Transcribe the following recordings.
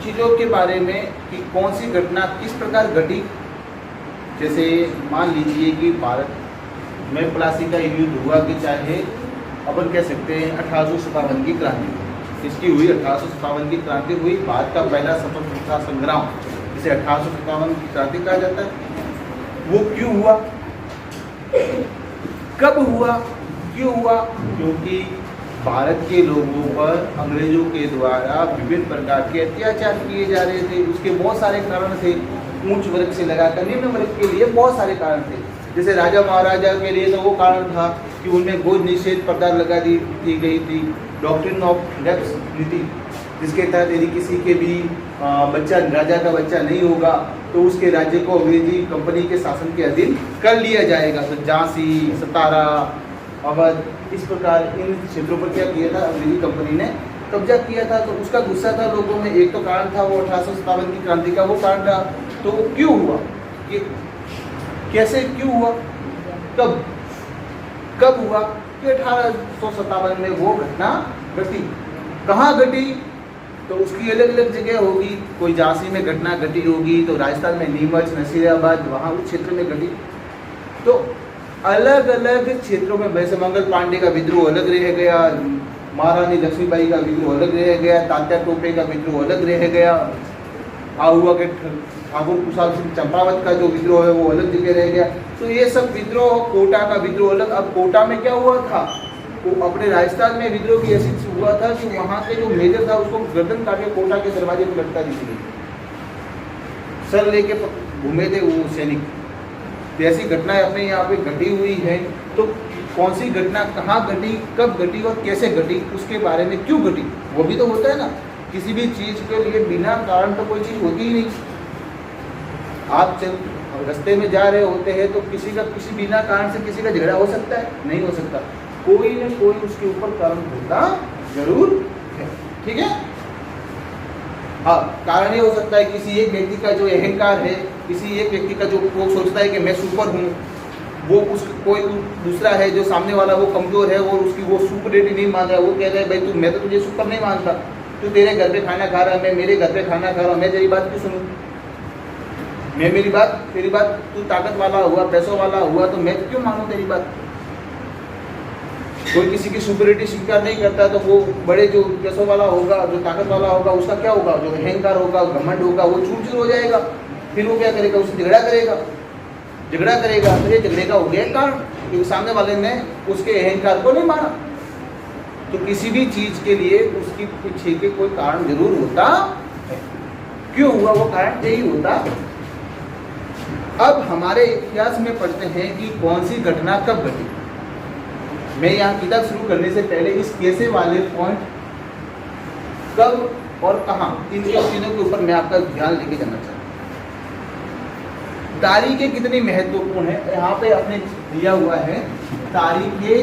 चीज़ों के बारे में कि कौन सी घटना किस प्रकार घटी। जैसे मान लीजिए कि भारत में प्लासी का युद्ध हुआ कि चाहे अपन कह सकते हैं 1857 की क्रांति इसकी हुई। 1857 की क्रांति हुई, भारत का पहला स्वतंत्रता संग्राम जिसे 1857 की क्रांति कहा जाता है। वो क्यों हुआ, कब हुआ, क्यों हुआ? क्योंकि भारत के लोगों पर अंग्रेजों के द्वारा विभिन्न प्रकार के अत्याचार किए जा रहे थे। उसके बहुत सारे कारण थे, उच्च वर्ग से लगाकर निम्न वर्ग के लिए बहुत सारे कारण थे। जैसे राजा महाराजा के लिए तो वो कारण था कि उनमें बोझ निषेध प्रदान लगा दी गई थी, डॉक्ट्रिन ऑफ डेप्थ नीति, जिसके तहत यदि किसी के भी बच्चा राजा का बच्चा नहीं होगा तो उसके राज्य को अंग्रेजी कंपनी के शासन के अधीन कर लिया जाएगा। तो झांसी, सतारा, अवध, इस प्रकार इन क्षेत्रों पर क्या किया था, अंग्रेजी कंपनी ने कब्जा किया था। तो उसका गुस्सा था लोगों में। एक तो कारण था वो 1857 की क्रांति का वो कारण था। तो वो क्यों हुआ, ये कैसे क्यों हुआ, कब हुआ कि 1857 में वो घटना घटी। कहाँ घटी, तो उसकी अलग अलग जगह होगी। कोई झांसी में घटना घटी होगी, तो राजस्थान में नीमच, नसीराबाद, वहाँ उस क्षेत्र में घटी। तो अलग अलग क्षेत्रों में वैसे मंगल पांडे का विद्रोह अलग रह गया, महारानी लक्ष्मीबाई का विद्रोह अलग रह गया, तात्या टोपे का विद्रोह अलग रह गया, आहुआ के ठाकुर कुशाल सिंह चंपावत का जो विद्रोह है वो अलग जगह रह गया। तो ये सब विद्रोह, कोटा का विद्रोह अलग। अब कोटा में क्या हुआ था, वो अपने राजस्थान में विद्रोह की ऐसी हुआ था कि वहाँ के जो मेजर था उसको गर्दन काट के कोटा के दरवाजे पर लटका दी गई, सर लेके घूमे थे वो सैनिक। ऐसी घटनाएं अपने यहाँ पे घटी हुई है। तो कौन सी घटना कहाँ घटी, कब घटी और कैसे घटी, उसके बारे में क्यों घटी, वो भी तो होता है ना। किसी भी चीज़ के लिए बिना कारण तो कोई चीज़ होती ही नहीं। आप रास्ते में जा रहे होते हैं तो किसी बिना कारण से किसी का झगड़ा हो सकता है, नहीं हो सकता। कोई न कोई उसके ऊपर कारण होता जरूर है, ठीक है। हाँ, कारण ये हो सकता है किसी एक व्यक्ति का जो अहंकार है, किसी एक व्यक्ति का जो वो सोचता है कि मैं सुपर हूँ, वो कोई दूसरा है जो सामने वाला वो कमजोर है, वो उसकी वो सुपरियरिटी नहीं मान रहा है। वो कह रहा है भाई मैं तो तुझे सुपर नहीं मानता, तू तेरे घर पे खाना खा रहा है, मैं मेरे घर पे खाना खा रहा हूँ, मैं तेरी बात क्यों सुनूं, मैं तेरी बात तू ताकत वाला हुआ, पैसों वाला हुआ तो मैं क्यों मानूं तेरी बात। कोई किसी की सुपरियरिटी स्वीकार नहीं करता तो वो बड़े जो पैसों वाला होगा, जो ताकत वाला होगा, उसका क्या होगा, जो अहंकार होगा, घमंड होगा, वो चूर चूर हो जाएगा। फिर वो क्या करेगा, उससे झगड़ा करेगा। तो ये झगड़े का हो गया कारण, क्योंकि सामने वाले ने उसके अहंकार को नहीं माना। तो किसी भी चीज के लिए उसकी पीछे के कोई कारण जरूर होता है। क्यों हुआ वो कारण यही होता। अब हमारे इतिहास में पढ़ते हैं कि कौन सी घटना कब घटी। मैं यहाँ किताब शुरू करने से पहले इस कैसे वाले पॉइंट, कब और कहाँ, इन चीजों के ऊपर मैं आपका ध्यान लेके जाना चाहता हूँ। तारीखें कितनी महत्वपूर्ण है, यहाँ पे आपने दिया हुआ है तारीखें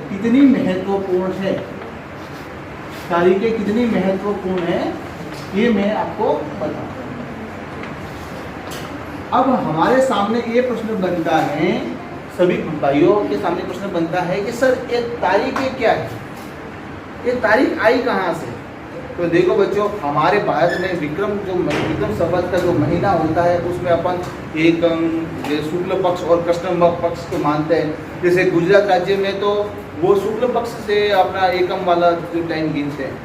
कितनी महत्वपूर्ण है। तारीखें कितनी महत्वपूर्ण है ये मैं आपको बताऊँ। अब हमारे सामने ये प्रश्न बनता है, सभी भाइयों के सामने प्रश्न बनता है कि सर ये तारीखें क्या है, ये तारीख आई कहाँ से। तो देखो बच्चों, हमारे भारत में विक्रम संवत का जो महीना होता है उसमें अपन एकम, शुक्ल पक्ष और कृष्ण पक्ष को मानते हैं। जैसे गुजरात राज्य में तो वो शुक्ल पक्ष से अपना एकम वाला जो टाइम गिनते हैं,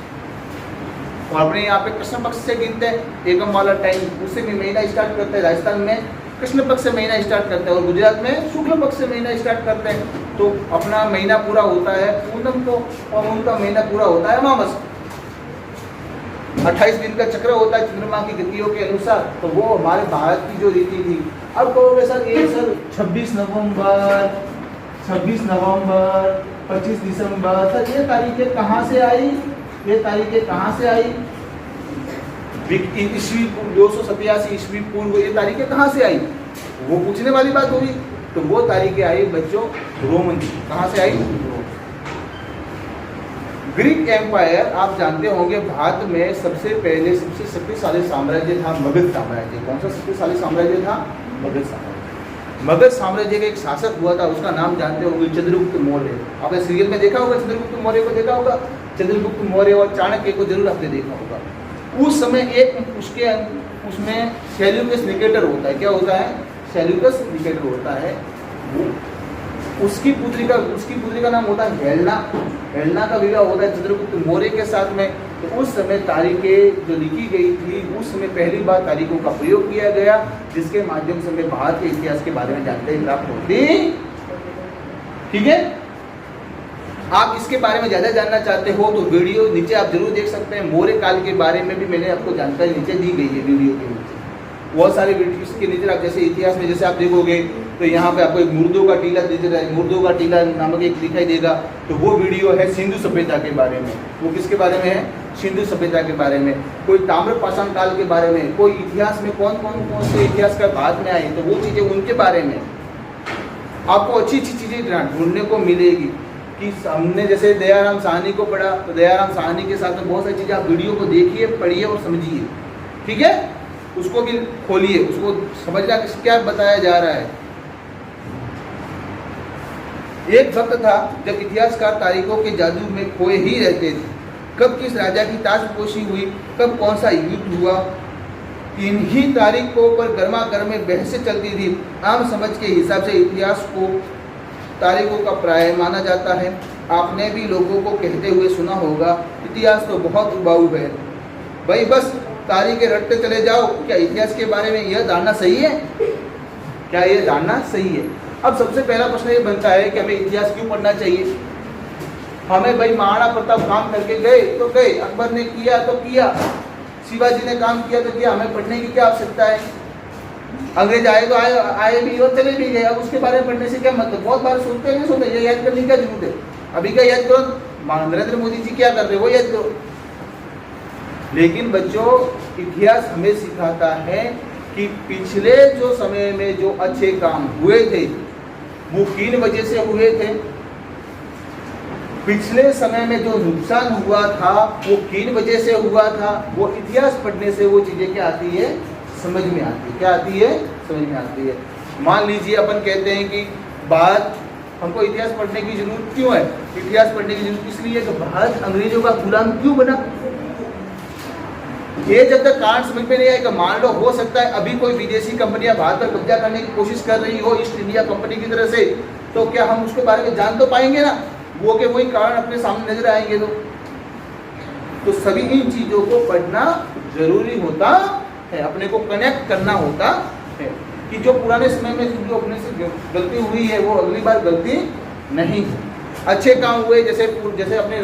और अपने यहाँ पे कृष्ण पक्ष से गिनते हैं एकम वाला टाइम, उससे भी महीना स्टार्ट करते हैं। राजस्थान में कृष्ण पक्ष से महीना स्टार्ट करते हैं और गुजरात में शुक्ल पक्ष से महीना स्टार्ट करते हैं। तो अपना महीना पूरा होता है पूनम को और उनका महीना पूरा होता है अमावस। 28 दिन का चक्र होता है चंद्रमा की गतियों के अनुसार। तो वो हमारे भारत की जो रीति थी। अब कहोगे सर ये सर 26 नवंबर, 25 दिसंबर, सर ये तारीखें कहाँ से आई, ईस्वी 287 ईस्वी पूर्व, ये तारीखें कहाँ से आई, वो पूछने वाली बात होगी। तो वो तारीखें आई बच्चों रोमन, कहाँ से आई, ग्रीक एम्पायर। आप जानते होंगे भारत में सबसे पहले सबसे शक्तिशाली साम्राज्य था मगध साम्राज्य। कौन सा शक्तिशाली साम्राज्य था, मगध साम्राज्य। मगध साम्राज्य का एक शासक हुआ था, उसका नाम जानते होंगे चंद्रगुप्त मौर्य। आपने सीरियल में देखा होगा, चंद्रगुप्त मौर्य को देखा होगा। चंद्रगुप्त मौर्य और चाणक्य को जरूर आपने देखा होगा। उस समय एक उसमें सेल्यूकस निकेटर होता है। क्या होता है? सेल्यूकस निकेटर होता है। उसकी पुत्री का नाम होता है हेलेना। हेलेना का विवाह होता है चंद्रगुप्त मौर्य के साथ में। तो उस समय तारीखें जो लिखी गई थी, उस समय पहली बार तारीखों का प्रयोग किया गया, जिसके माध्यम से हमें भारत के इतिहास के बारे में जानकारी प्राप्त होती। ठीक है, आप इसके बारे में ज़्यादा जानना चाहते हो तो वीडियो नीचे आप जरूर देख सकते हैं। मौर्य काल के बारे में भी मैंने आपको जानकारी नीचे दी गई है वीडियो के नीचे। बहुत सारे वीडियो इसके नीचे आप जैसे इतिहास में जैसे आप देखोगे तो यहाँ पे आपको एक मुर्दों का टीला दिख रहा है, मुर्दों का टीला नामक एक दिखाई देगा। तो वो वीडियो है सिंधु सभ्यता के बारे में। वो किसके बारे में है? सिंधु सभ्यता के बारे में। कोई ताम्रपाषाण काल के बारे में, कोई इतिहास में कौन से इतिहास का बाद में आए, तो वो चीज़ें उनके बारे में आपको अच्छी चीज़ें ढूंढने को मिलेगी। कि हमने जैसे दयाराम साहनी को पढ़ा, तो दयाराम साहनी के साथ में बहुत सारी चीज़ें आप वीडियो को देखिए, पढ़िए और समझिए। ठीक है, उसको भी खोलिए, उसको समझना क्या बताया जा रहा है। एक वक्त था जब इतिहासकार तारीखों के जादू में खोए ही रहते थे। कब किस राजा की ताजपोशी हुई, कब कौन सा युद्ध हुआ, इन्हीं तारीखों पर गर्मा गर्म में बहसें चलती थी। आम समझ के हिसाब से इतिहास को तारीखों का प्राय माना जाता है। आपने भी लोगों को कहते हुए सुना होगा, इतिहास तो बहुत उबाऊ है भाई, बस तारीखें रटते चले जाओ। क्या इतिहास के बारे में यह जानना सही है? क्या यह जानना सही है? अब सबसे पहला प्रश्न ये बनता है कि हमें इतिहास क्यों पढ़ना चाहिए? हमें भाई महाराणा प्रताप काम करके गए तो गए, अकबर ने किया तो किया, शिवाजी ने काम किया तो किया, हमें पढ़ने की क्या आवश्यकता है? अंग्रेज आए तो आए भी और चले भी गए, अब उसके बारे में पढ़ने से क्या मतलब? बहुत बार सुनते नहीं सुनते, ये याद करने की क्या जरूरत है? अभी का याद करो, नरेंद्र मोदी जी क्या कर रहे हैं वो याद करो। लेकिन बच्चों, इतिहास हमें सिखाता है कि पिछले जो समय में जो अच्छे काम हुए थे वो किन वजह से हुए थे, पिछले समय में जो नुकसान हुआ था वो किन वजह से हुआ था। वो इतिहास पढ़ने से वो चीज़ें क्या आती है? समझ में आती है। क्या आती है? समझ में आती है। मान लीजिए अपन कहते हैं कि भारत, हमको इतिहास पढ़ने की जरूरत क्यों है? इतिहास पढ़ने की जरूरत इसलिए कि भारत अंग्रेजों का गुलाम क्यों बना। ये जब तक कारण समझ में नहीं आएगा, मान लो हो सकता है अभी कोई विदेशी कंपनियां भारत पर कब्जा करने की कोशिश कर रही हो ईस्ट इंडिया कंपनी की तरह से, तो क्या हम उसके बारे में जान तो पाएंगे ना? वो के वही कारण अपने सामने नजर आएंगे। तो सभी इन चीजों को पढ़ना जरूरी होता है, अपने को कनेक्ट करना होता है कि जो पुराने समय में जो अपने से गलती हुई है वो अगली बार गलती नहीं। अच्छे काम हुए, जैसे अपने